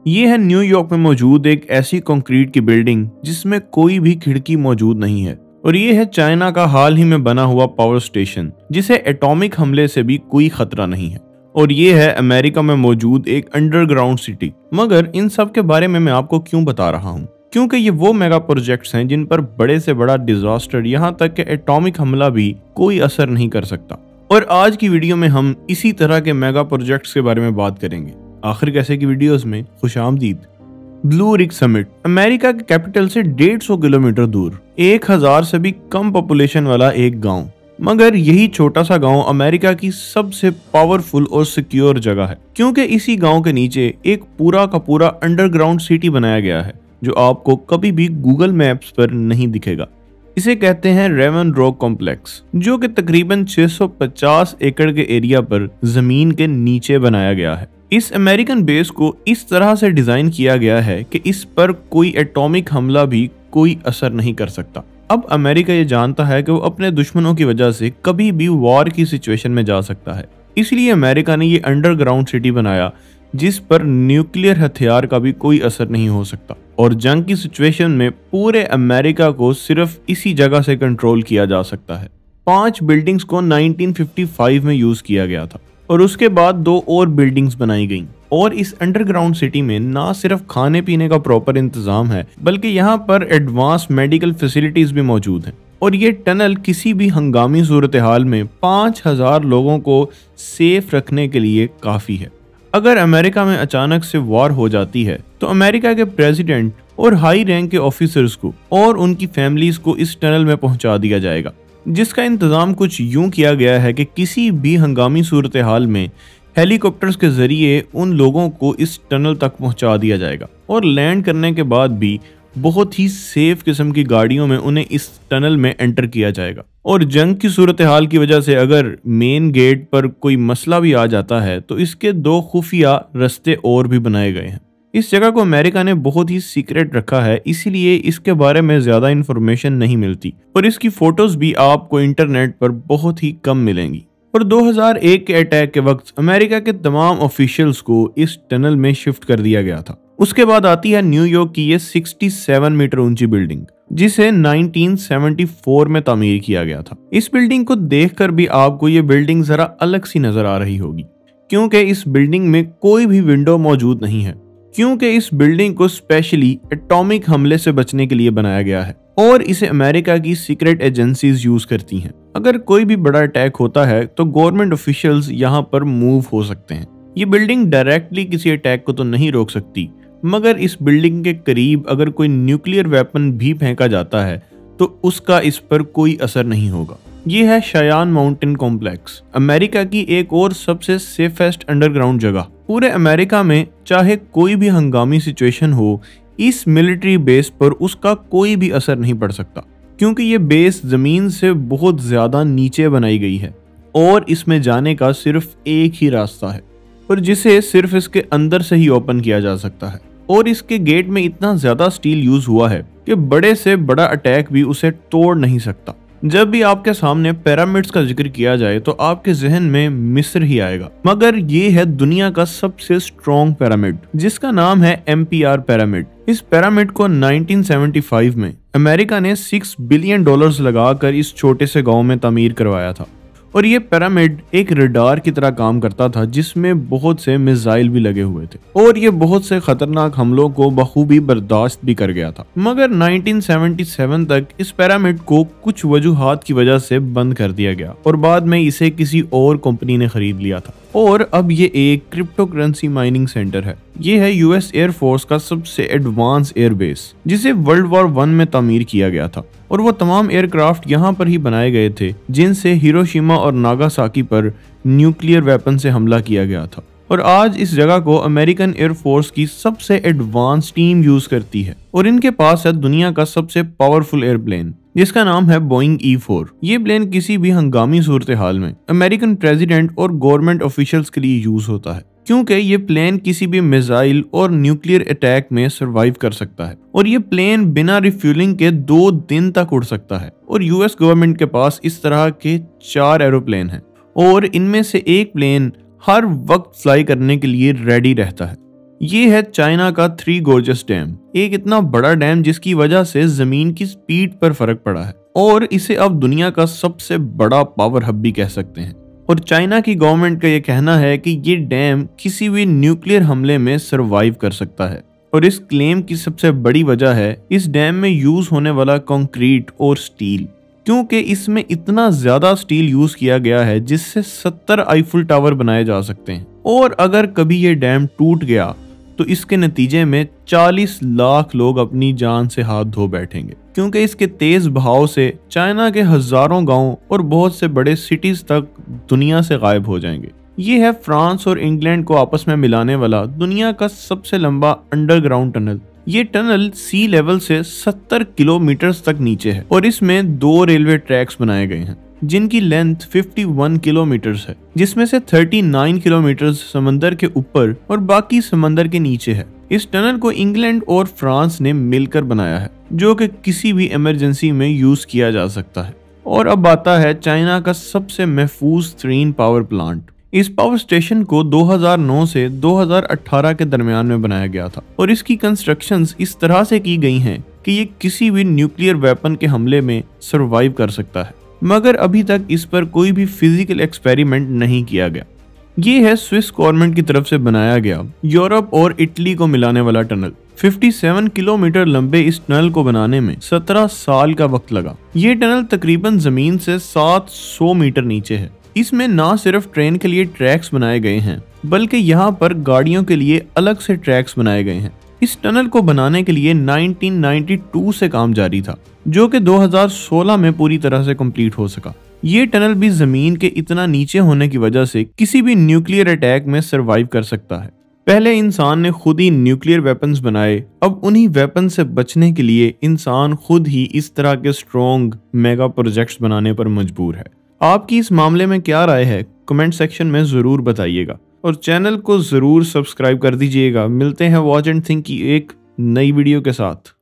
ये है न्यूयॉर्क में मौजूद एक ऐसी कंक्रीट की बिल्डिंग जिसमें कोई भी खिड़की मौजूद नहीं है। और ये है चाइना का हाल ही में बना हुआ पावर स्टेशन जिसे एटॉमिक हमले से भी कोई खतरा नहीं है। और ये है अमेरिका में मौजूद एक अंडरग्राउंड सिटी। मगर इन सब के बारे में मैं आपको क्यों बता रहा हूँ? क्योंकि ये वो मेगा प्रोजेक्ट्स हैं जिन पर बड़े से बड़ा डिजास्टर यहाँ तक कि एटॉमिक हमला भी कोई असर नहीं कर सकता। और आज की वीडियो में हम इसी तरह के मेगा प्रोजेक्ट्स के बारे में बात करेंगे। आखिर कैसे की वीडियोस में खुशामदीद। ब्लू रिज समिट अमेरिका के कैपिटल से 150 किलोमीटर दूर 1000 से भी कम पॉपुलेशन वाला एक गांव। मगर यही छोटा सा गांव अमेरिका की सबसे पावरफुल और सिक्योर जगह है, क्योंकि इसी गांव के नीचे एक पूरा का पूरा अंडरग्राउंड सिटी बनाया गया है जो आपको कभी भी गूगल मैप्स पर नहीं दिखेगा। इसे कहते हैं रेवन रॉक कॉम्प्लेक्स, जो कि तकरीबन 650 एकड़ के एरिया पर जमीन के नीचे बनाया गया है। इस अमेरिकन बेस को इस तरह से डिजाइन किया गया है कि इस पर कोई एटॉमिक हमला भी कोई असर नहीं कर सकता। अब अमेरिका ये जानता है कि वो अपने दुश्मनों की वजह से कभी भी वॉर की सिचुएशन में जा सकता है, इसलिए अमेरिका ने ये अंडरग्राउंड सिटी बनाया जिस पर न्यूक्लियर हथियार का भी कोई असर नहीं हो सकता। और जंग की सिचुएशन में पूरे अमेरिका को सिर्फ इसी जगह से कंट्रोल किया जा सकता है। 5 बिल्डिंग्स को 1955 में यूज किया गया था और उसके बाद 2 और बिल्डिंग्स बनाई गईं। और इस अंडरग्राउंड सिटी में ना सिर्फ खाने पीने का प्रॉपर इंतजाम है, बल्कि यहाँ पर एडवांस मेडिकल फैसिलिटीज भी मौजूद हैं। और ये टनल किसी भी हंगामी सूरत हाल में 5000 लोगों को सेफ रखने के लिए काफी है। अगर अमेरिका में अचानक से वॉर हो जाती है तो अमेरिका के प्रेसिडेंट और हाई रैंक के ऑफिसर्स को और उनकी फैमिलीज को इस टनल में पहुंचा दिया जाएगा, जिसका इंतजाम कुछ यूं किया गया है कि किसी भी हंगामी सूरत हाल में हेलीकॉप्टर्स के जरिए उन लोगों को इस टनल तक पहुंचा दिया जाएगा और लैंड करने के बाद भी बहुत ही सेफ किस्म की गाड़ियों में उन्हें इस टनल में एंटर किया जाएगा। और जंग की सूरत हाल की वजह से अगर मेन गेट पर कोई मसला भी आ जाता है तो इसके 2 खुफिया रास्ते और भी बनाए गए हैं। इस जगह को अमेरिका ने बहुत ही सीक्रेट रखा है, इसीलिए इसके बारे में ज्यादा इंफॉर्मेशन नहीं मिलती और इसकी फोटोज भी आपको इंटरनेट पर बहुत ही कम मिलेंगी। और 2001 के अटैक के वक्त अमेरिका के तमाम ऑफिशियल्स को इस टनल में शिफ्ट कर दिया गया था। उसके बाद आती है न्यूयॉर्क की ये 67 मीटर ऊंची बिल्डिंग, जिसे 1974 में तामीर किया गया था। इस बिल्डिंग को देखकर भी आपको ये बिल्डिंग जरा अलग सी नजर आ रही होगी, क्योंकि इस बिल्डिंग में कोई भी विंडो मौजूद नहीं है, क्योंकि इस बिल्डिंग को स्पेशली एटॉमिक हमले से बचने के लिए बनाया गया है और इसे अमेरिका की सीक्रेट एजेंसीज यूज करती हैं। अगर कोई भी बड़ा अटैक होता है तो गवर्नमेंट ऑफिशियल्स यहाँ पर मूव हो सकते हैं। ये बिल्डिंग डायरेक्टली किसी अटैक को तो नहीं रोक सकती, मगर इस बिल्डिंग के करीब अगर कोई न्यूक्लियर वेपन भी फेंका जाता है तो उसका इस पर कोई असर नहीं होगा। ये है शायान माउंटेन कॉम्प्लेक्स, अमेरिका की एक और सबसे सेफेस्ट अंडरग्राउंड जगह। पूरे अमेरिका में चाहे कोई भी हंगामी सिचुएशन हो, इस मिलिट्री बेस पर उसका कोई भी असर नहीं पड़ सकता, क्योंकि ये बेस जमीन से बहुत ज्यादा नीचे बनाई गई है और इसमें जाने का सिर्फ एक ही रास्ता है और जिसे सिर्फ इसके अंदर से ही ओपन किया जा सकता है। और इसके गेट में इतना ज्यादा स्टील यूज हुआ है कि बड़े से बड़ा अटैक भी उसे तोड़ नहीं सकता। जब भी आपके सामने पिरामिड्स का जिक्र किया जाए तो आपके जहन में मिस्र ही आएगा, मगर ये है दुनिया का सबसे स्ट्रॉन्ग पिरामिड जिसका नाम है MPR पिरामिड। इस पिरामिड को 1975 में अमेरिका ने $6 बिलियन लगाकर इस छोटे से गांव में तामीर करवाया था। और ये पिरामिड एक रडार की तरह काम करता था जिसमें बहुत से मिसाइल भी लगे हुए थे और ये बहुत से खतरनाक हमलों को बखूबी बर्दाश्त भी कर गया था। मगर 1977 तक इस पिरामिड को कुछ वजूहात की वजह से बंद कर दिया गया और बाद में इसे किसी और कंपनी ने खरीद लिया था और अब ये एक क्रिप्टो करेंसी माइनिंग सेंटर है। ये है US एयरफोर्स का सबसे एडवांस एयरबेस जिसे वर्ल्ड वॉर 1 में तामीर किया गया था और वो तमाम एयरक्राफ्ट यहाँ पर ही बनाए गए थे जिनसे हिरोशिमा और नागासाकी पर न्यूक्लियर वेपन से हमला किया गया था। और आज इस जगह को अमेरिकन एयरफोर्स की सबसे एडवांस टीम यूज करती है और इनके पास है दुनिया का सबसे पावरफुल एयरप्लेन जिसका नाम है बोइंग E4। ये प्लेन किसी भी हंगामी सूरत हाल में अमेरिकन प्रेसिडेंट और गवर्नमेंट ऑफिशियल्स के लिए यूज होता है, क्योंकि ये प्लेन किसी भी मिसाइल और न्यूक्लियर अटैक में सरवाइव कर सकता है और ये प्लेन बिना रिफ्यूलिंग के 2 दिन तक उड़ सकता है। और US गवर्नमेंट के पास इस तरह के 4 एरोप्लेन हैं और इनमें से एक प्लेन हर वक्त फ्लाई करने के लिए रेडी रहता है। ये है चाइना का थ्री गोर्जस डैम, एक इतना बड़ा डैम जिसकी वजह से जमीन की स्पीड पर फर्क पड़ा है और इसे अब दुनिया का सबसे बड़ा पावर हब भी कह सकते हैं। और चाइना की गवर्नमेंट का ये कहना है कि ये डैम किसी भी न्यूक्लियर हमले में सरवाइव कर सकता है। और इस क्लेम की सबसे बड़ी वजह है इस डैम में यूज होने वाला कंक्रीट और स्टील, क्योंकि इसमें इतना ज्यादा स्टील यूज किया गया है जिससे 70 आईफिल टावर बनाए जा सकते हैं। और अगर कभी ये डैम टूट गया तो इसके नतीजे में 40 लाख लोग अपनी जान से हाथ धो बैठेंगे, क्योंकि इसके तेज बहाव से चाइना के हजारों गांव और बहुत से बड़े सिटीज तक दुनिया से गायब हो जाएंगे। ये है फ्रांस और इंग्लैंड को आपस में मिलाने वाला दुनिया का सबसे लंबा अंडरग्राउंड टनल। ये टनल सी लेवल से 70 किलोमीटर तक नीचे है और इसमें 2 रेलवे ट्रैक्स बनाए गए हैं जिनकी लेंथ 51 किलोमीटर है, जिसमें से 39 किलोमीटर समंदर के ऊपर और बाकी समंदर के नीचे है। इस टनल को इंग्लैंड और फ्रांस ने मिलकर बनाया है, जो कि किसी भी इमरजेंसी में यूज किया जा सकता है। और अब आता है चाइना का सबसे महफूज तरीन पावर प्लांट। इस पावर स्टेशन को 2009 से 2018 के दरमियान में बनाया गया था और इसकी कंस्ट्रक्शंस इस तरह से की गई हैं कि ये किसी भी न्यूक्लियर वेपन के हमले में सरवाइव कर सकता है, मगर अभी तक इस पर कोई भी फिजिकल एक्सपेरिमेंट नहीं किया गया। ये है स्विस गवर्नमेंट की तरफ से बनाया गया यूरोप और इटली को मिलाने वाला टनल। 57 किलोमीटर लंबे इस टनल को बनाने में 17 साल का वक्त लगा। ये टनल तकरीबन जमीन से 700 मीटर नीचे है। इसमें ना सिर्फ ट्रेन के लिए ट्रैक्स बनाए गए हैं, बल्कि यहाँ पर गाड़ियों के लिए अलग से ट्रैक्स बनाए गए हैं। इस टनल को बनाने के लिए 1992 से काम जारी था, जो कि 2016 में पूरी तरह से कंप्लीट हो सका। ये टनल भी जमीन के इतना नीचे होने की वजह से किसी भी न्यूक्लियर अटैक में सरवाइव कर सकता है। पहले इंसान ने खुद ही न्यूक्लियर वेपन्स बनाए, अब उन्हीं वेपन से बचने के लिए इंसान खुद ही इस तरह के स्ट्रॉन्ग मेगा प्रोजेक्ट्स बनाने पर मजबूर है। आपकी इस मामले में क्या राय है, कमेंट सेक्शन में जरूर बताइएगा और चैनल को जरूर सब्सक्राइब कर दीजिएगा। मिलते हैं वॉच एंड थिंक की एक नई वीडियो के साथ।